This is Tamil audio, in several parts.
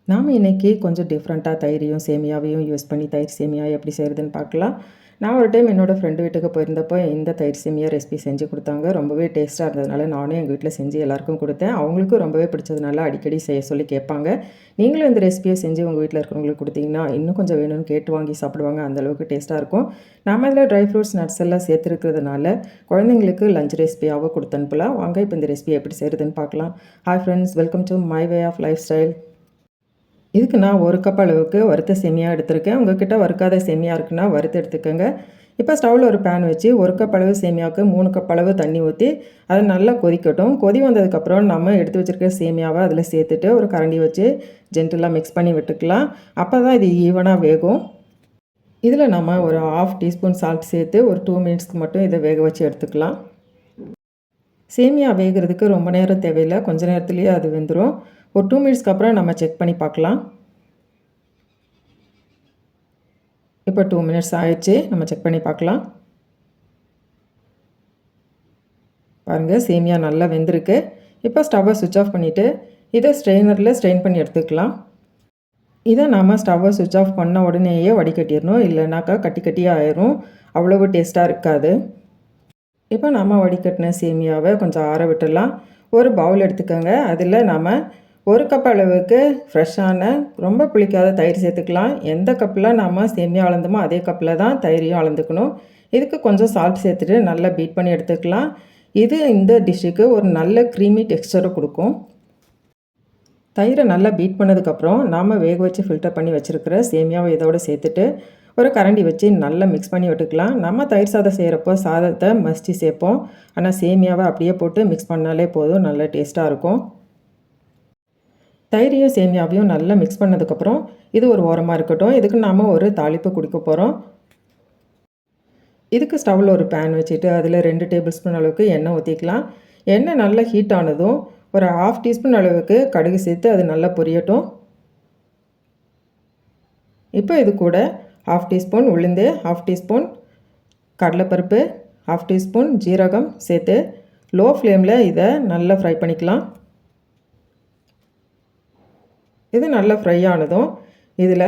நாம் இன்றைக்கி கொஞ்சம் டிஃப்ரெண்ட்டாக தயிரையும் சேமியாவையும் யூஸ் பண்ணி தயிர் சேமியா எப்படி செய்கிறதுன்னு பார்க்கலாம். நான் ஒரு டைம் என்னோடய ஃப்ரெண்டு வீட்டுக்கு போயிருந்தப்போ இந்த தயிர் சேமியா ரெசிபி செஞ்சு கொடுத்தாங்க. ரொம்பவே டேஸ்ட்டாக இருந்ததுனால நானும் எங்கள் வீட்டில் செஞ்சு எல்லாருக்கும் கொடுத்தேன். அவங்களுக்கும் ரொம்பவே பிடிச்சதுனால அடிக்கடி செய்ய சொல்லி கேட்பாங்க. நீங்களும் இந்த ரெசிபியை செஞ்சு உங்கள் வீட்டில் இருக்கிறவங்களுக்கு கொடுத்தீங்கன்னா இன்னும் கொஞ்சம் வேணும்னு கேட்டு வாங்கி சாப்பிடுவாங்க. அந்தளவுக்கு டேஸ்ட்டாக இருக்கும். நாம் இதில் ட்ரை ஃப்ரூட்ஸ் நட்ஸ் எல்லாம் சேர்த்துருக்கிறதுனால குழந்தைங்களுக்கு லஞ்ச் ரெசிபியாகவும் கொடுத்து அனுப்பலாம். வாங்க இப்போ இந்த ரெசிபி எப்படி செய்கிறதுன்னு பார்க்கலாம். Hi friends, welcome to my way of lifestyle. இதுக்கு நான் 1 கப் அளவுக்கு வறுத்த சேமியா எடுத்திருக்கேன். உங்கள்கிட்ட வறுக்காத சேமியா இருக்குன்னா வறுத்து எடுத்துக்கோங்க. இப்போ ஸ்டவ்வில் ஒரு பேன் வச்சு 1 கப் அளவு சேமியாவுக்கு 3 கப் அளவு தண்ணி ஊற்றி அதை நல்லா கொதிக்கட்டும். கொதி வந்ததுக்கப்புறம் நம்ம எடுத்து வச்சுருக்க சேமியாவை அதில் சேர்த்துட்டு ஒரு கரண்டி வச்சு ஜென்டலாக மிக்ஸ் பண்ணி விட்டுக்கலாம். அப்போ தான் இது ஈவனாக வேகும். இதில் நம்ம ஒரு 1/2 டீஸ்பூன் சால்ட் சேர்த்து ஒரு 2 மினிட்ஸ்க்கு மட்டும் இதை வேக வச்சு எடுத்துக்கலாம். சேமியா வேகிறதுக்கு ரொம்ப நேரம் தேவையில்லை, கொஞ்சம் நேரத்துலேயே அது வெந்துடும். ஒரு 2 மினிட்ஸ்க்கு அப்புறம் நம்ம செக் பண்ணி பார்க்கலாம். இப்போ 2 மினிட்ஸ் ஆயிடுச்சு, நம்ம செக் பண்ணி பார்க்கலாம். பாருங்கள், சேமியா நல்லா வெந்திருக்கு. இப்போ ஸ்டவ்வை சுவிட்ச் ஆஃப் பண்ணிவிட்டு இதை ஸ்ட்ரெயினரில் ஸ்ட்ரெயின் பண்ணி எடுத்துக்கலாம். இதை நாம் ஸ்டவ்வை சுவிட்ச் ஆஃப் பண்ண உடனேயே வடிகட்டிடணும், இல்லைனாக்கா கட்டி கட்டியாக ஆயிரும், அவ்வளவு டேஸ்ட்டாக இருக்காது. இப்போ நாம் வடிகட்டின சேமியாவை கொஞ்சம் ஆற விட்டுடலாம். ஒரு பவுல் எடுத்துக்கோங்க. அதில் நாம் 1 கப் அளவுக்கு ஃப்ரெஷ்ஷான ரொம்ப புளிக்காத தயிர் சேர்த்துக்கலாம். எந்த கப்பில் நாம் சேமியா அளந்தோமோ அதே கப்பில் தான் தயிரையும் அளந்துக்கணும். இதுக்கு கொஞ்சம் சால்ட் சேர்த்துட்டு நல்லா பீட் பண்ணி எடுத்துக்கலாம். இது இந்த டிஷ்ஷுக்கு ஒரு நல்ல க்ரீமி டெக்ஸ்சரை கொடுக்கும். தயிரை நல்லா பீட் பண்ணதுக்கப்புறம் நாம் வேக வச்சு ஃபில்டர் பண்ணி வச்சுருக்கிற சேமியாவை இதோடு சேர்த்துட்டு ஒரு கரண்டி வச்சு நல்லா மிக்ஸ் பண்ணி விட்டுக்கலாம். நம்ம தயிர் சாதம் செய்கிறப்போ சாதத்தை மசிச்சு சேர்ப்போம். ஆனால் சேமியாவை அப்படியே போட்டு மிக்ஸ் பண்ணாலே போதும், நல்ல டேஸ்ட்டாக இருக்கும். தயிரையும் சேமியாவையும் நல்லா மிக்ஸ் பண்ணதுக்கப்புறம் இது ஒரு ஓரமாக இருக்கட்டும். இதுக்கு நாம் ஒரு தாளிப்பு கொடுக்க போகிறோம். இதுக்கு ஸ்டவ்வில் ஒரு பேன் வச்சுட்டு அதில் 2 டேபிள் ஸ்பூன் அளவுக்கு எண்ணெய் ஊற்றிக்கலாம். எண்ணெய் நல்லா ஹீட் ஆனதும் ஒரு 1/2 டீஸ்பூன் அளவுக்கு கடுகு சேர்த்து அது நல்லா பொரியட்டும். இப்போ இது கூட 1/2 டீஸ்பூன் உளுந்து, 1/2 டீஸ்பூன் கடலைப்பருப்பு, 1/2 டீஸ்பூன் ஜீரகம் சேர்த்து லோ ஃப்ளேமில் இதை நல்லா ஃப்ரை பண்ணிக்கலாம். இது நல்லா ஃப்ரை ஆனதும் இதில்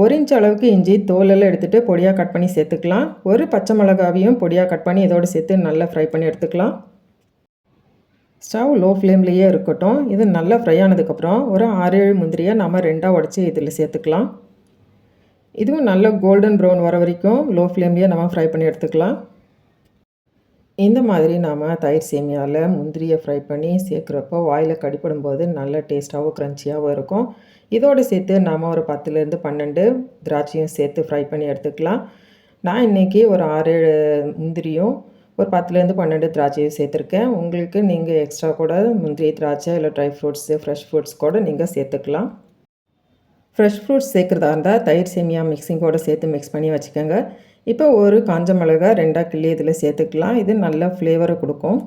1 இன்ச் அளவுக்கு இஞ்சி தோலெல்லாம் எடுத்துகிட்டு பொடியாக கட் பண்ணி சேர்த்துக்கலாம். ஒரு பச்சை மிளகாவையும் பொடியாக கட் பண்ணி இதோடு சேர்த்து நல்லா ஃப்ரை பண்ணி எடுத்துக்கலாம். ஸ்டவ் லோ ஃப்ளேம்லேயே இருக்கட்டும். இது நல்லா ஃப்ரை ஆனதுக்கப்புறம் ஒரு 6-7 முந்திரியை நம்ம 2ஆக உடச்சி இதில் சேர்த்துக்கலாம். இதுவும் நல்ல கோல்டன் ப்ரௌன் வர வரைக்கும் லோ ஃப்ளேம்லேயே நம்ம ஃப்ரை பண்ணி எடுத்துக்கலாம். இந்த மாதிரி நாம் தயிர் சேமியாவில் முந்திரியை ஃப்ரை பண்ணி சேர்க்குறப்போ வாயில் கடிப்படும் போது நல்ல டேஸ்ட்டாகவும் க்ரன்ச்சியாகவும் இருக்கும். இதோடு சேர்த்து நாம் ஒரு 10லேருந்து 12 திராட்சையும் சேர்த்து ஃப்ரை பண்ணி எடுத்துக்கலாம். நான் இன்றைக்கி ஒரு 6-7 முந்திரியும் ஒரு 10லேருந்து 12 திராட்சையும் சேர்த்துருக்கேன். உங்களுக்கு நீங்கள் எக்ஸ்ட்ரா கூட முந்திரி, திராட்சை இல்லை ட்ரை ஃப்ரூட்ஸு, ஃப்ரெஷ் ஃப்ரூட்ஸ் கூட நீங்கள் சேர்த்துக்கலாம். ஃப்ரெஷ் ஃப்ரூட்ஸ் சேர்க்குறதா இருந்தால் தயிர் சேமியா மிக்சிங்கோடு சேர்த்து மிக்ஸ் பண்ணி வச்சுக்கோங்க. இப்போ ஒரு காஞ்ச மிளகா 2ஆக கிள்ளி இதில் சேர்த்துக்கலாம். இது நல்ல ஃப்ளேவரை கொடுக்கும்.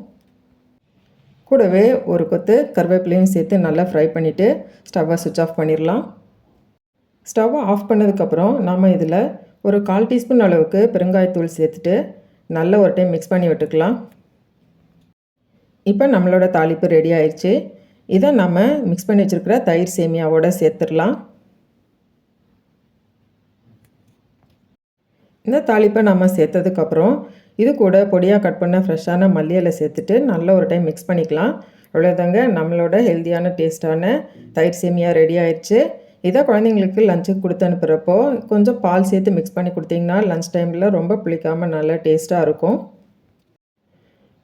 கூடவே ஒரு கொத்து கருவேப்பிலையும் சேர்த்து நல்லா ஃப்ரை பண்ணிவிட்டு ஸ்டவ்வை சுவிட்ச் ஆஃப் பண்ணிடலாம். ஸ்டவ்வை ஆஃப் பண்ணதுக்கப்புறம் நாம் இதில் ஒரு 1/4 டீஸ்பூன் அளவுக்கு பெருங்காயத்தூள் சேர்த்துட்டு நல்ல ஒரு டைம் மிக்ஸ் பண்ணி விட்டுக்கலாம். இப்போ நம்மளோட தாளிப்பு ரெடி ஆயிடுச்சு. இதை நம்ம மிக்ஸ் பண்ணி வச்சுருக்கிற தயிர் சேமியாவோடு சேர்த்துடலாம். இந்த தாளிப்பை நம்ம சேர்த்ததுக்கப்புறம் இது கூட பொடியாக கட் பண்ண ஃப்ரெஷ்ஷான மல்லி இலை சேர்த்துட்டு நல்ல ஒரு டைம் மிக்ஸ் பண்ணிக்கலாம். அவ்வளோதாங்க, நம்மளோட ஹெல்த்தியான டேஸ்ட்டான தயிர் சேமியா ரெடி ஆயிடுச்சு. இதை குழந்தைங்களுக்கு லஞ்சுக்கு கொடுத்து அனுப்புகிறப்போ கொஞ்சம் பால் சேர்த்து மிக்ஸ் பண்ணி கொடுத்தீங்கன்னா லஞ்ச் டைமில் ரொம்ப புளிக்காமல் நல்ல டேஸ்ட்டாக இருக்கும்.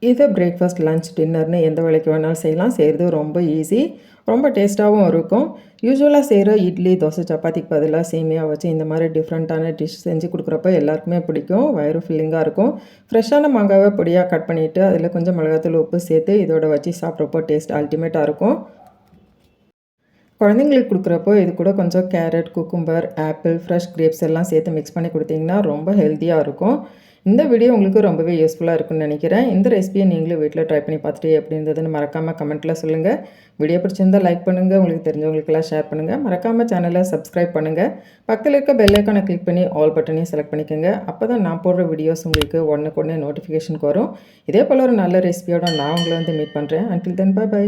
இதை பிரேக்ஃபாஸ்ட், லஞ்ச், டின்னர்னு எந்த வேலைக்கு வேணாலும் செய்யலாம். செய்கிறது ரொம்ப ஈஸி, ரொம்ப டேஸ்ட்டாகவும் இருக்கும். யூஸ்வலாக செய்கிற இட்லி, தோசை, சப்பாத்திக்கு பதிலாக சேமியா வச்சு இந்த மாதிரி டிஃப்ரெண்ட்டான டிஷ் செஞ்சு கொடுக்குறப்ப எல்லாருக்குமே பிடிக்கும். வயிறு ஃபில்லிங்காக இருக்கும். ஃப்ரெஷ்ஷான மாங்காவை பொடியாக கட் பண்ணிவிட்டு அதில் கொஞ்சம் மிளகாத்தூள், உப்பு சேர்த்து இதோட வச்சு சாப்பிட்றப்போ டேஸ்ட் அல்டிமேட்டாக இருக்கும். குழந்தைங்களுக்கு கொடுக்குறப்போ இது கூட கொஞ்சம் carrot, cucumber, apple, fresh grapes எல்லாம் சேர்த்து மிக்ஸ் பண்ணி கொடுத்தீங்கன்னா ரொம்ப ஹெல்த்தியாக இருக்கும். இந்த வீடியோ உங்களுக்கு ரொம்பவே யூஸ்ஃபுல்லாக இருக்குன்னு நினைக்கிறேன். இந்த ரெசிபியை நீங்களும் வீட்டில் ட்ரை பண்ணி பார்த்துட்டு எப்படி இருந்ததுன்னு மறக்காமல் கமெண்ட்டில் சொல்லுங்கள். வீடியோ பிடிச்சிருந்தால் லைக் பண்ணுங்கள், உங்களுக்கு தெரிஞ்சவங்களுக்கெல்லாம் ஷேர் பண்ணுங்கள். மறக்காமல் சேனலை சப்ஸ்கிரைப் பண்ணுங்கள். பக்கத்தில் இருக்க பெல் ஐக்கானை கிளிக் பண்ணி ஆல் பட்டனையும் செலக்ட் பண்ணிக்கோங்க. அப்போ தான் நான் போடுற வீடியோஸ் உங்களுக்கு உடனுக்குடனே நோட்டிஃபிகேஷனுக்கு வரும். இதே போல் ஒரு நல்ல ரெசிபியோட நான் உங்களை மீட் பண்ணுறேன். Until then bye by.